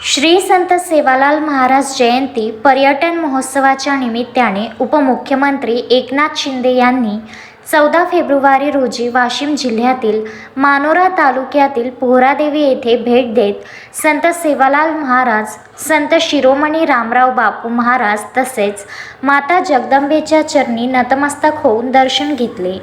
श्री संत सेवालाल महाराज जयंती पर्यटन महोत्सवाच्या निमित्ताने उपमुख्यमंत्री एकनाथ शिंदे यांनी 14 फेब्रुवारी रोजी वाशिम जिल्ह्यातील मानोरा तालुक्यातील पोहरादेवी येथे भेट देत संत सेवालाल महाराज, संत शिरोमणी रामराव बापू महाराज तसेच माता जगदंबेच्या चरणी नतमस्तक होऊन दर्शन घेतले।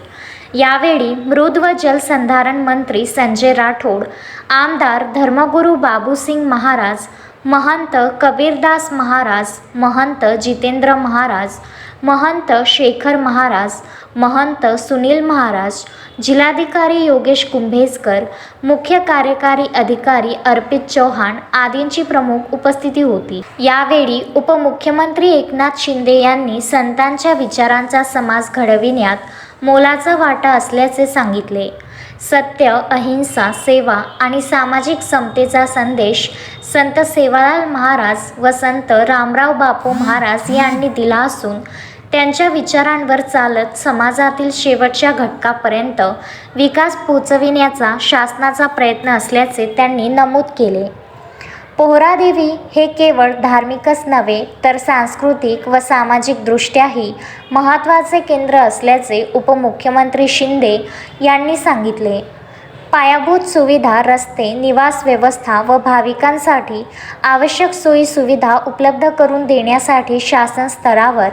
यावेळी मृद व जलसंधारण मंत्री संजय राठोड, आमदार धर्मगुरू बाबूसिंग महाराज, महंत कबीरदास महाराज, महंत जितेंद्र महाराज, महंत शेखर महाराज, महंत सुनील महाराज, जिल्हाधिकारी योगेश कुंभेजकर, मुख्य कार्यकारी अधिकारी अर्पित चौहान आदींची प्रमुख उपस्थिती होती। यावेळी उपमुख्यमंत्री एकनाथ शिंदे यांनी संतांच्या विचारांचा समाज घडविण्यात मोलाचा वाटा असल्याचे सांगितले। सत्य, अहिंसा, सेवा आणि सामाजिक समतेचा संदेश संत सेवालाल महाराज व संत रामराव बापू महाराज यांनी दिला असून त्यांच्या विचारांवर चालत समाजातील शेवटच्या घटकापर्यंत विकास पोहोचविण्याचा शासनाचा प्रयत्न असल्याचे त्यांनी नमूद केले। पोहरादेवी हे केवळ धार्मिकच नव्हे तर सांस्कृतिक व सामाजिक दृष्ट्याही महत्त्वाचे केंद्र असल्याचे उपमुख्यमंत्री शिंदे यांनी सांगितले। पायाभूत सुविधा, रस्ते, निवास व्यवस्था व भाविकांसाठी आवश्यक सोयी सुविधा उपलब्ध करून देण्यासाठी शासन स्तरावर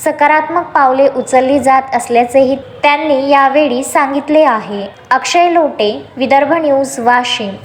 सकारात्मक पावले उचलली जात असल्याचेही त्यांनी यावेळी सांगितले आहे। अक्षय लोटे, विदर्भ न्यूज, वाशिम।